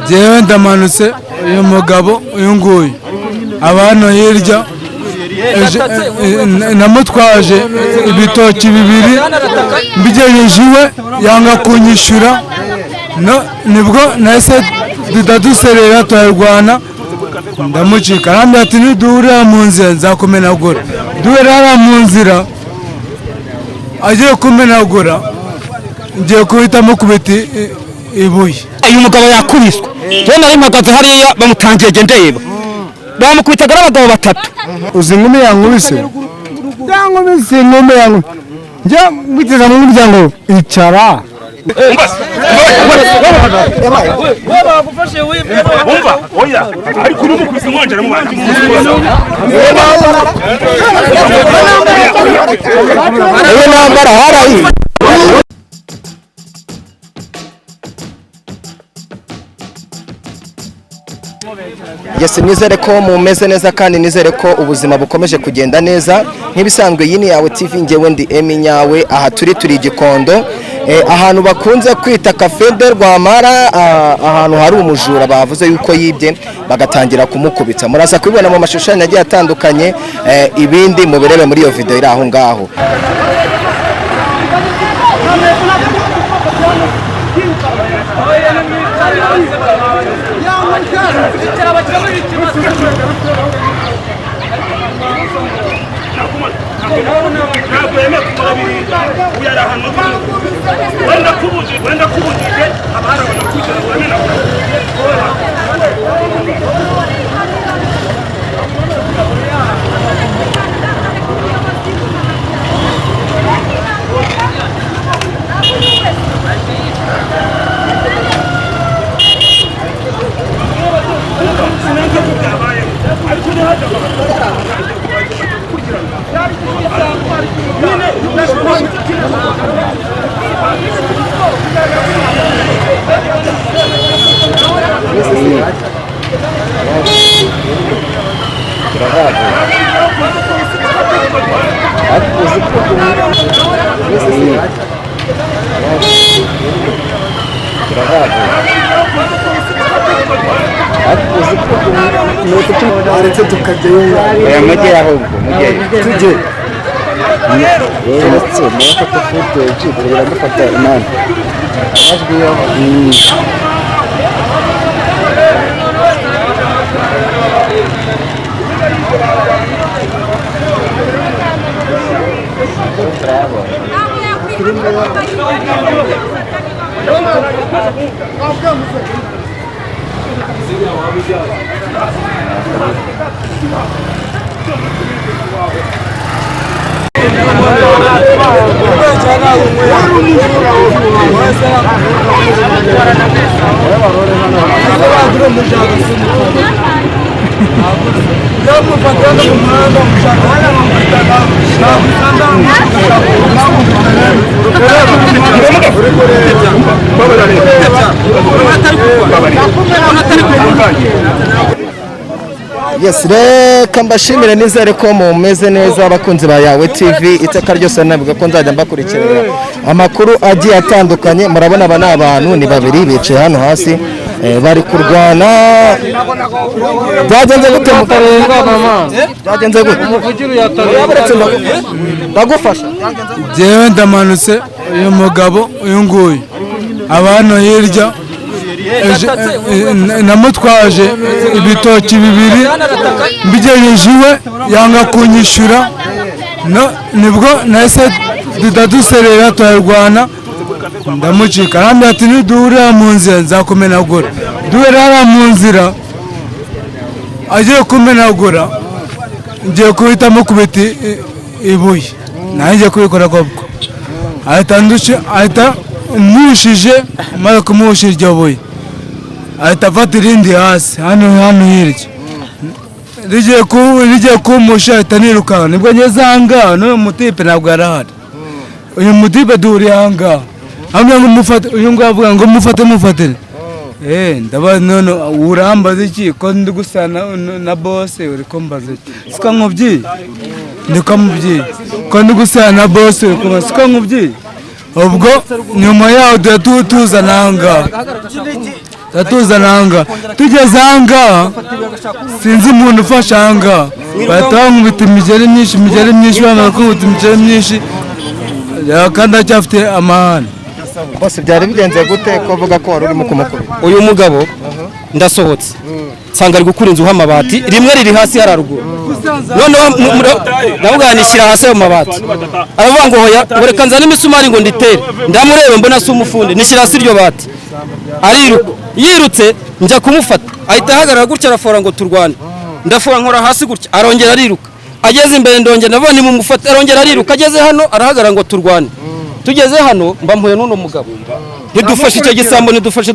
jewe ndamanutse uyu mugabo uyu nguyu abantu hirya namutwaje ibitoki bibiri mbigejeje iwe yanga kunyishyura nibwo nahise duserera turarwana ndamucika arambwira ati niduhurira mu nzira nzakumenagura duhurira mu nzira agiye kumenagura ngiye kuhita mukubita ibuye. Uyu mugabo yakubiswe rero nari mpagaze hariya bamutangiye ndeba bamukubitaga n'abagabo batatu. Uzi inkumi yankubise inkumi yankubise njya mbitiza mu muryango icara Yes, nizere ko mumeze neza kandi nizere ko ubuzima bukomeje kugenda neza nk'ibisanzwe. Iyi ni yawe TV, ngewe ndi Emi Nyawe. Aha turi Gikondo, ahantu bakunze kwita Cafe de Rwamara, ahantu hari umujura bavuze yuko yibye bagatangira kumukubita. Muraza kubibona mu mashusho yagiye atandukanye, ibindi mubirebe muri iyo video iri aho ngaho. Yes, reka mbashimire, nizere ko mumeze neza abakunzi ba Yawe TV. Iteka ryose navuga ko nzajya mbakurikirana amakuru agiye atandukanye. Murabona aba ni abantu ni babiri bicaye hano hasi bari kurwana. Byagenze gute mu karenga mama? Byagenze gute? Umuvugiru yataretse bagufasha. Jewe ndamanutse uyu mugabo uyu nguyu abantu hirya namutwaje ibitoki bibiri mbigejeje iwe yanga kunyishyura nibwo nahise duserera turarwana ndamucika arambwira ati niduhurira mu nzira nzakumenagura duhurira mu nzira agiye kumenagura ngiye kuhita mukubita ibuye nanjye kubikora kobwo ahita umushije maze kumushira iryo buye ahita afata irindi hasi hano hirya rigiye kumusha ahita nirukanka nibwo ngeze aha ngaha n'uyu mutipe ntabwo yarahari. Uyu mutipe duhuriye aha ngaha uyu nguyu avuga ngo mufatire ndaba none urambaza iki ko ndi gusa na bose uri kumbaza iki sika nkubyiye niko mubyeyi ko ndi gusana na boss ko siko mubyeyi ubwo nyuma yaho tuzananga tugeze ahangaha sinzi umuntu ufasha ahangaha bahita bankubita imigeri myinshi bamara kunkubita imigeri myinshi kandi acyafite amahane. Bose byari bigenze gute ko uvuga ko wari urimo kumukubita? Uyu mugabo ndasohotse nsanga ari gukura inzu y'amabati rimwe riri hasi hararuguru noneho ndavuganishyira hasi ayo mabati aravuga ngo hoya reka nzane imisumari ngo nditere ndamurebe mbona si umufundi nishyira hasi iryo bati ariruka yirutse njya kumufata ahita ahagarara gutya arafora ngo turwane ndafora nkora hasi gutya arongera ariruka ageze imbere ndongera ndavuga nimumufate arongera ariruka ageze hano arahagarara ngo turwane tugeze hano mbampuye n'uno mugabo ntidufashe icyo gisambo dufashe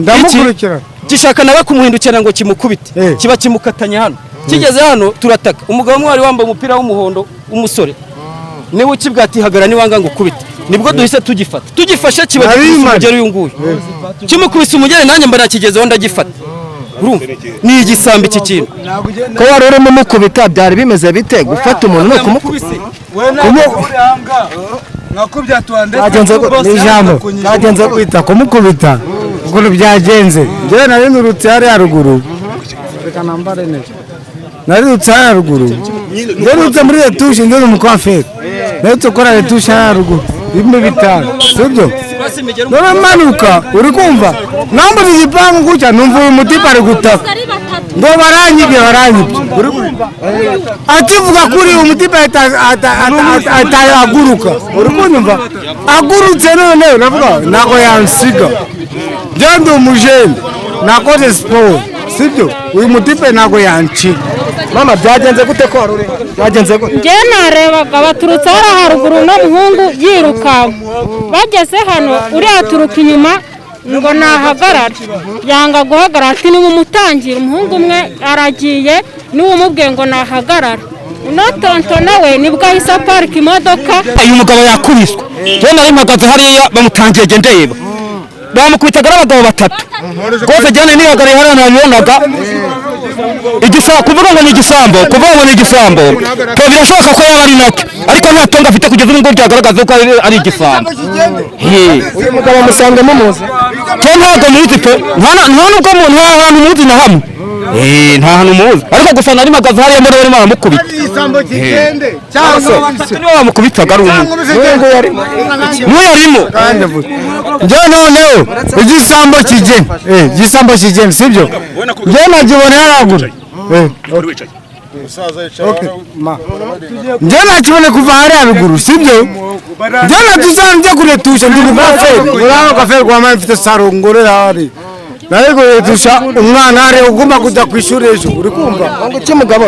ndamukurikira gishaka nawe kumuhindukira ngo kimukubite kiba kimukatanye hano kigeze hano turataka umugabo mwari wambaye umupira w'umuhondo umusore niwe ukibwati hagara niwanga ngo ukubite nibwo duhise tugifashe kiba umugeri uyu nguyu kimukubise umugeri nanjye mba nakigezeho ndagifata urumva ni igisambo iki kintu ko wari urimo mukubita byari bimeze bite gufata umuntu no kumukubita byagenze kwita kumukubita ukuntu byagenze njyewe nari nurutse hariya ruguru narirutse hariya ruguru ndarutse muri retushe ndi umukwaferi narutse gukora retushe hariya ruguru ibihumbi 5 sibyo namanuka uri kumva nambura igipangu gutya numva uyu mutipe ari gutaka ngo baranyibye akivuga kuri uyu mutipe atahaguruka uri kunyumva agurutse noneho navuga ntabwo yansiga njyewe ndi umujene nakoze siporo sibyo uyu mutipe ntabwo yancika. Mama byagenze gute ko wari uri byagenze gute? Njye narebaga baturutse hariya haruguru n'umuhungu yirukanka bageze hano uriya aturuka inyuma ngo nahagarare yanga guhagarara ati nimumutangira umuhungu umwe aragiye niwe umubwiye ngo nahagarare uno tonto nawe nibwo ahise aparika imodoka. Uyu mugabo yakubiswe njye nari mpagaze hariya bamutangiye ndeba bamukubitaga n'abagabo 3 rwose jyane nihagariye hariya nabibonaga igisambo kuvuga ngo ni igisambo to birashoboka ko yaba ari nacyo ariko nta tonga afite kugeza ubu ngo byagaragaza ko ari igisambo. Uyu mugabo musanzwe mumuzi? Cyo ntabwo muzi pe nta nubwo umuntu ahantu muzi na hamwe nta hantu muzi ariko gusa nari mpagaze hariya mbere barimo baramukubita igisambo kigende cyangwa niba bamukubitaga ari umuntu n'uyarimo njye noneho igisambo kigende sibyo njye nagibona haraguru njye nakibone kuva hariya ruguru sibyo njye natuzanjye kuretusha ndi mugaferi uriya gaferi kwa mama mfite saro ngorera hari nari kuretusha umwana hari ugomba kujya ku ishuri ejo uri kumva ngo iki mugabo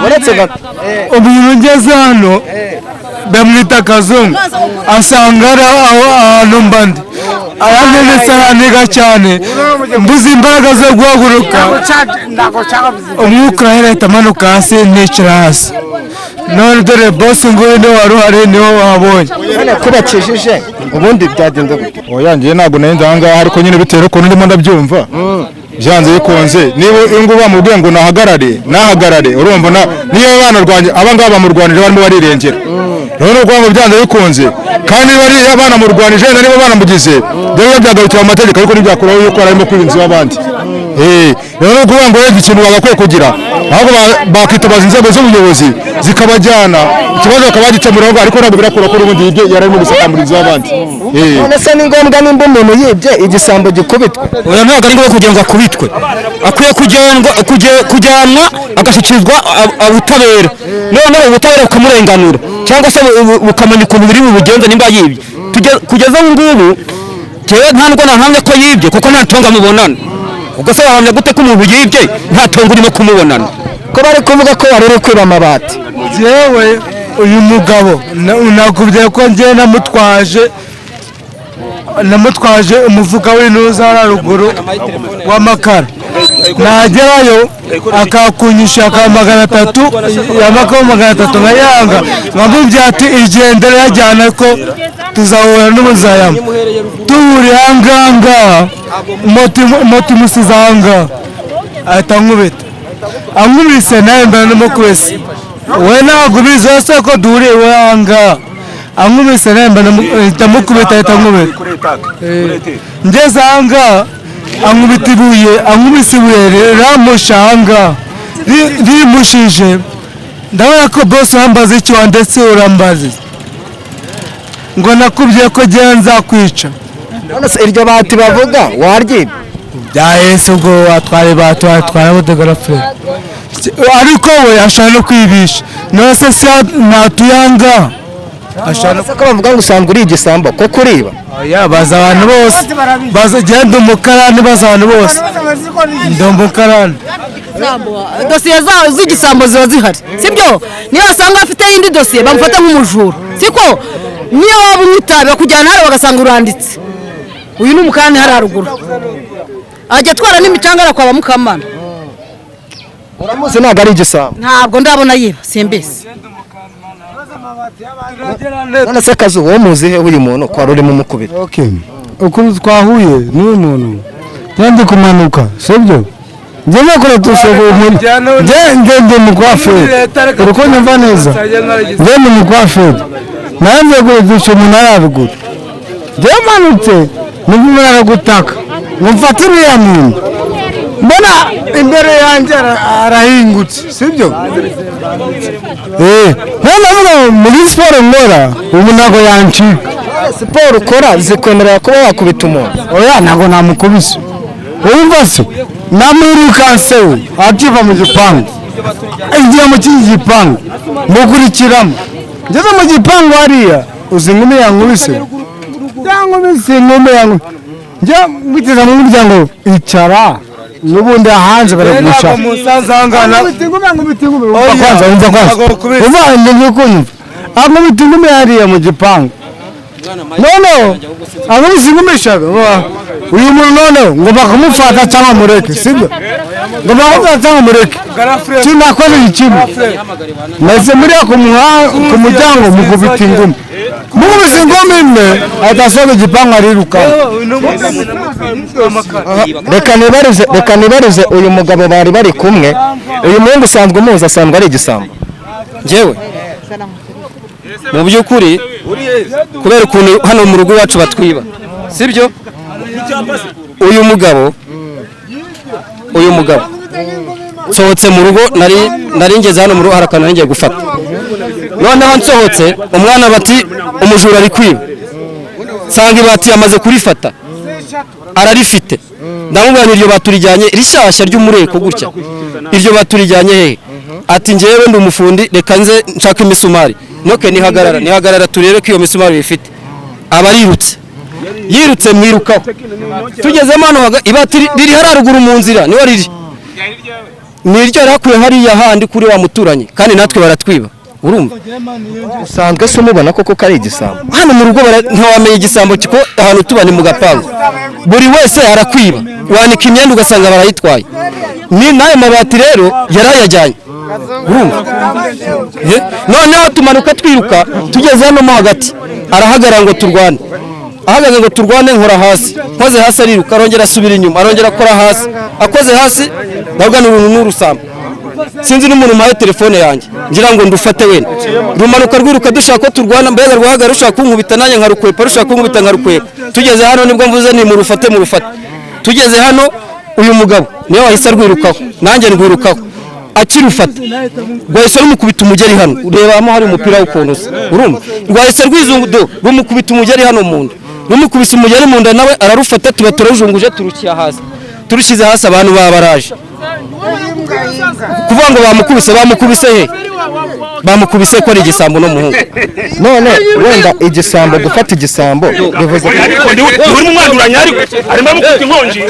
waretse gato umuntu ngeze hano bamwita Kazungu asanga ari ahantu mbandi aranenetse araniga cyane mbuze imbaraga zo guhaguruka umwuka urahita amanuka hasi nicara hasi none dore bosi nguyu niwe wari uhari niwe wabonye kubakijije ubundi byagenze gute? Oya njye ntabwo nari ndangaha ariko nyine bitewe ukuntu ndimo ndabyumva byanze bikunze niba ingo bamubwiye ngo nahagarare urumva niyo banarwanye abangaba bamurwanije barimo barirengera none urwango byanze bikunze kandi bari abana murwanije naribo banamugize byo byagarukira mu mategeko ariko ntibyakuraho yuko arimo kwibinza abandi none ukuvuga ngo rege ikintu bagakwiye kugira ahubwo bakitabaza inzego z'ubuyobozi zikabajyana ikibazo bakabagikemura ariko ntabwo birakura ko ubundi yibye yararimo gusakamburiza abandi. None se ni ngombwa nimba umuntu yibye igisambo gikubitwe? Oya ntabwo ari ngombwa kugira ngo akubitwe akwiye kujyanwa agashyikirizwa ubutabera none ubutabera bukamurenganura cyangwa se bukamenya ukuntu biri bubigenza nimba yibye kugeza ubu ngubu nta nubwo nahamya ko yibye kuko nta tonga mubonana ubwo se wahamya gute ko umuntu yibye nta tonga urimo kumubonana ko bari kuvuga ko wari uri kwiba amabati? Jewe uyu mugabo nakubwiye ko njye namutwaje umufuka w'intuza haruguru w'amakara nagerayo akakunyisha ka 300 yamakaho 300 nkayanga nkamubwira ati igendere yajyana ko tuzahura n'umuzayama turi hanganga moti musizanga ahita nkubita ankubise nawe mbana n'umukwese we ntabwo ubizi wese ko duhuriye we hanga ankubise nemba ndamukubita ahita ankubita ngeze ahanga ankubise ibuye riramushanga rimushije ndabona ko bose urambaza icyo ndetse urambaza ngo nakubwiye ko ngewe nzakwica. iryo bati bavuga waryibye byahise ubwo watwara bodegarafure ariko we ashaka no kwibisha nose se natuyanga ashaka ko bavuga ngo usanzwe uri igisambo ko kuriba baza abantu bose baza genda umukarani baza abantu bose ndi umukarani. dosiye zawe z'igisambo ziba zihari sibyo niyo wasanga afite indi dosiye bamufata nk'umujura siko niyo waba umwitabi bakujyana hariya bagasanga uranditse uyu ni umukarani hari haruguru ajya atwara n'imicanga arakwaba mukamana. uramuzi ntabwo ari igisambo ntabwo ndabona yiba simbese. none se akazi uwo muzi he uyu muntu ko wari urimo umukubita ukuntu twahuye n'uyu muntu ndi kumanuka sibyo njye nakora tushoboye muri njye umukwaferi uri kunyumva neza njye ni umukwaferi nanjye gurisha umuntu ari haruguru njye manutse n'umuntu aragutaka ngo mfate uriya muntu mbona imbere yanjye arahingutse sibyo noneho muri siporo nkora ubu ntabwo yancika. siporo ukora zikwemerera kuba wakubita umuntu oya ntabwo namukubise wumva se namwirukanse we akiva mu gipangu igiye mu kindi gipangu mukurikiramo ngeze mu gipangu hariya uzi inkumi yankubise yankubise inkumi yankubise njya mbiteza mu muryango icara n'ubundi hanze baragusha ankubita inkumi hariya mu gipangu noneho ankubise inkumi eshatu uyu muntu noneho ngo bakamufata cyangwa mureke sibyo ngo bakamufata cyangwa mureke sinakoze ikimwe maze muriya ku muryango mukubita ingumi mukubise ingumi imwe ahita asohoka igipangu ariruka. reka nibarize uyu mugabo bari bari kumwe uyu muhungu usanzwe umuzi asanzwe ari igisambo njyewe mu by'ukuri kubera ukuntu hano mu rugo iwacu batwiba sibyo uyu mugabo nsohotse mu rugo nari ngeze hano mu rugo hari akantu nari ngiye gufata noneho nsohotse umwana bati umujura ari kwiba nsanga ibati yamaze kurifata ararifite ndamubwira iryo baturijyanye rishyashya ry'umureko gutya iryo baturijyanye hehe ati njyewe ndi umufundi reka nze nshaka imisumari noke nihagarara turebe ko iyo misumari bifite aba yirutse mwirukaho tugezemo hano ibati riri haruguru mu nzira niho riri niryo rakuye hariya handi kuri wa muturanyi kandi natwe baratwiba urumva usanzwe se umubona koko ko ari igisambo hano mu rugo ntawamenya igisambo kiko ahantu tubane mu gapangu buri wese arakwiba wanika imyenda ugasanga barayitwaye ni nayo mabati rero yarayajyanye urumva noneho tumanuka twiruka tugeze hano mo hagati arahagarara ngo turwane ahagaze ngo turwane nkora hasi nkoze hasi ariruka arongera asubira inyuma arongera akora hasi akoze hasi ndavuga n'urusambo sinzi n'umuntu umpaye telefone yanjye ngira ngo ndufate wenda rumanuka rwiruka dushaka ko turwana mbega rwahagarara rushaka kunkubita nanjye nkarukwepa rushaka kunkubita nkarukwepa tugeze hano nibwo mvuze ni murufate tugeze hano uyu mugabo niwe wahise arwirukaho nanjye rwirukaho akirufata rwahise rumukubita umugeri hano urebamo hari umupira w'ukuntu usa urumva rwahise rwizungudo rumukubita umugeri hano mu nda rumukubise umugeri mu nda nawe ararufata tuba turarujunguje turukiye hasi turushyize hasi abantu babaraje kuvuga ngo bamukubise he bamukubise ko ari igisambo n'umuhungu none wenda igisambo gufata igisambo bivuze ko uri mu mwaduranya ariko arimo amukubita inkonji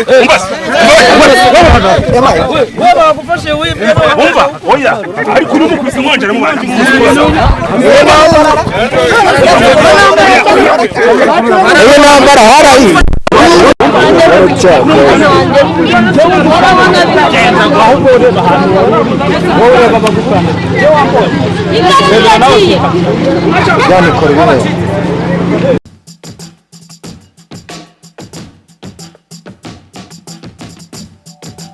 bagufashe umva oya ariko uri mukubita inkonji aramubanje iyo nambara harayi Inka yagiye.